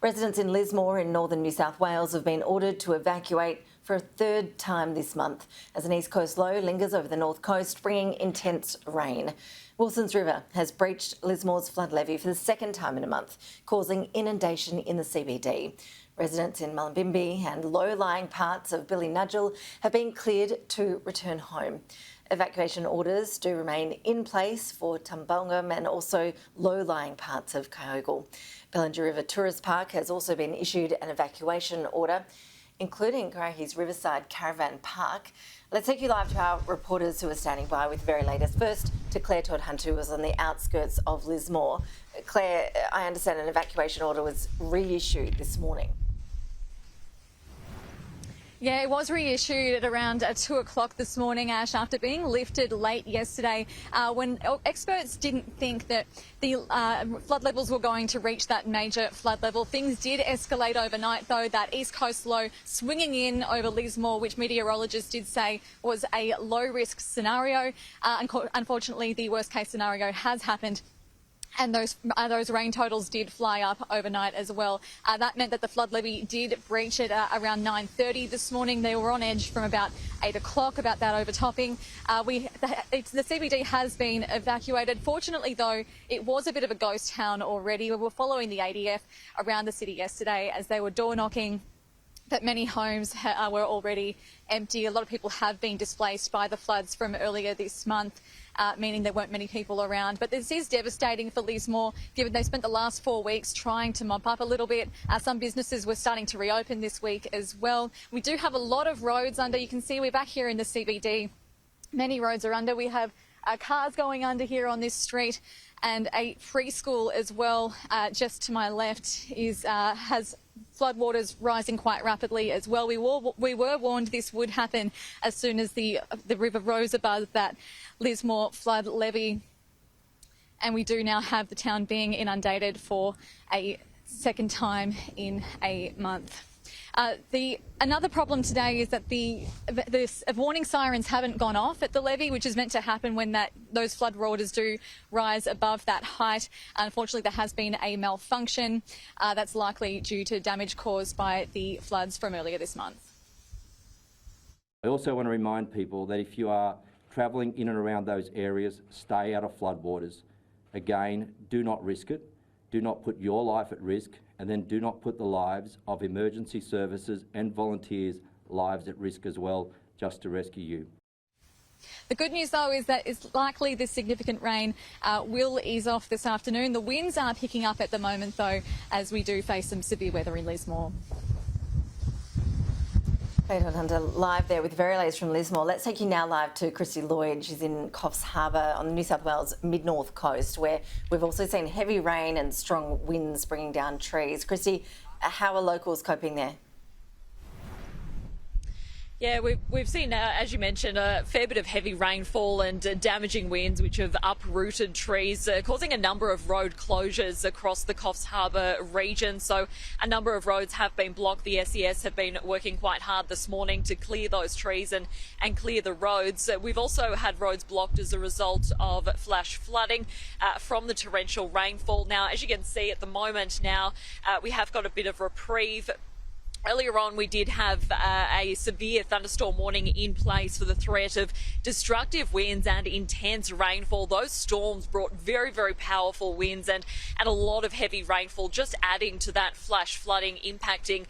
Residents in Lismore in northern New South Wales have been ordered to evacuate for a third time this month as an east coast low lingers over the north coast, bringing intense rain. Wilson's River has breached Lismore's flood levee for the second time in a month, causing inundation in the CBD. Residents in Mullumbimby and low-lying parts of Billinudgel have been cleared to return home. Evacuation orders do remain in place for Tumbungum and also low-lying parts of Kyogle. Bellinger River Tourist Park has also been issued an evacuation order, including Karahi's Riverside Caravan Park. Let's take you live to our reporters who are standing by with the very latest. First to Claire Todd-Hunt, who was on the outskirts of Lismore. Claire, I understand an evacuation order was reissued this morning. Yeah, it was reissued at around 2 o'clock this morning, Ash, after being lifted late yesterday when experts didn't think that the flood levels were going to reach that major flood level. Things did escalate overnight, though, that east coast low swinging in over Lismore, which meteorologists did say was a low-risk scenario. Unfortunately, the worst-case scenario has happened. And those rain totals did fly up overnight as well. That meant that the flood levee did breach at around 9:30 this morning. They were on edge from about 8 o'clock, about that overtopping. The CBD has been evacuated. Fortunately, though, it was a bit of a ghost town already. We were following the ADF around the city yesterday as they were door knocking. That many homes were already empty. A lot of people have been displaced by the floods from earlier this month, meaning there weren't many people around. But this is devastating for Lismore, given they spent the last 4 weeks trying to mop up a little bit. Some businesses were starting to reopen this week as well. We do have a lot of roads under. You can see we're back here in the CBD. Many roads are under. We have cars going under here on this street, and a preschool as well just to my left has floodwaters rising quite rapidly as well. We were warned this would happen as soon as the river rose above that Lismore flood levee, and we do now have the town being inundated for a second time in a month. Another problem today is that the warning sirens haven't gone off at the levee, which is meant to happen when those flood waters do rise above that height. Unfortunately, there has been a malfunction that's likely due to damage caused by the floods from earlier this month. I also want to remind people that if you are travelling in and around those areas, stay out of floodwaters. Again, do not risk it. Do not put your life at risk, and then do not put the lives of emergency services and volunteers' lives at risk as well, just to rescue you. The good news, though, is that it's likely this significant rain will ease off this afternoon. The winds are picking up at the moment, though, as we do face some severe weather in Lismore. Under live there with the very latest from Lismore. Let's take you now live to Christy Lloyd. She's in Coffs Harbour on the New South Wales mid-north coast, where we've also seen heavy rain and strong winds bringing down trees. Christy, how are locals coping there? Yeah, we've seen, as you mentioned, a fair bit of heavy rainfall and damaging winds which have uprooted trees, causing a number of road closures across the Coffs Harbour region. So a number of roads have been blocked. The SES have been working quite hard this morning to clear those trees and clear the roads. We've also had roads blocked as a result of flash flooding from the torrential rainfall. Now, as you can see at the moment now, we have got a bit of reprieve. Earlier on, we did have a severe thunderstorm warning in place for the threat of destructive winds and intense rainfall. Those storms brought very, very powerful winds and a lot of heavy rainfall, just adding to that flash flooding impacting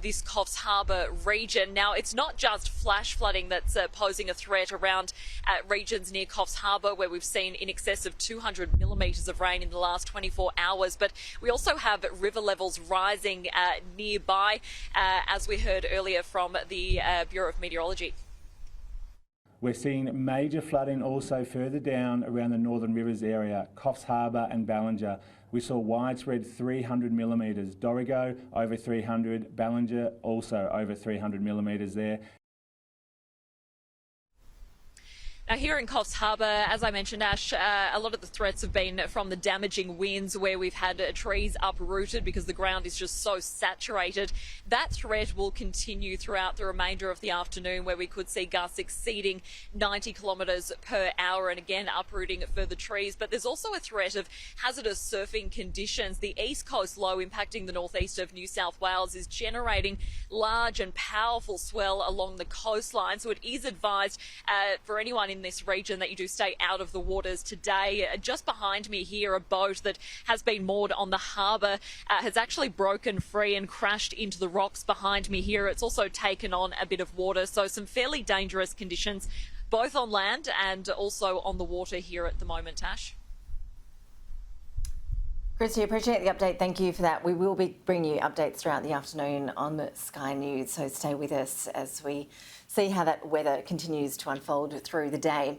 this Coffs Harbour region. Now, it's not just flash flooding that's posing a threat around regions near Coffs Harbour, where we've seen in excess of 200 millimetres of rain in the last 24 hours, but we also have river levels rising nearby, as we heard earlier from the Bureau of Meteorology. We're seeing major flooding also further down around the Northern Rivers area, Coffs Harbour and Ballinger. We saw widespread 300 millimetres. Dorrigo over 300, Ballinger also over 300 millimetres there. Now, here in Coffs Harbour, as I mentioned, Ash, a lot of the threats have been from the damaging winds where we've had trees uprooted because the ground is just so saturated. That threat will continue throughout the remainder of the afternoon, where we could see gusts exceeding 90 kilometres per hour and again uprooting further trees. But there's also a threat of hazardous surfing conditions. The east coast low impacting the northeast of New South Wales is generating large and powerful swell along the coastline. So it is advised for anyone in this region that you do stay out of the waters today. Just behind me here, a boat that has been moored on the harbour has actually broken free and crashed into the rocks behind me here. It's also taken on a bit of water, so some fairly dangerous conditions both on land and also on the water here at the moment, Tash. Christy, appreciate the update. Thank you for that. We will be bringing you updates throughout the afternoon on Sky News, so stay with us as we see how that weather continues to unfold through the day.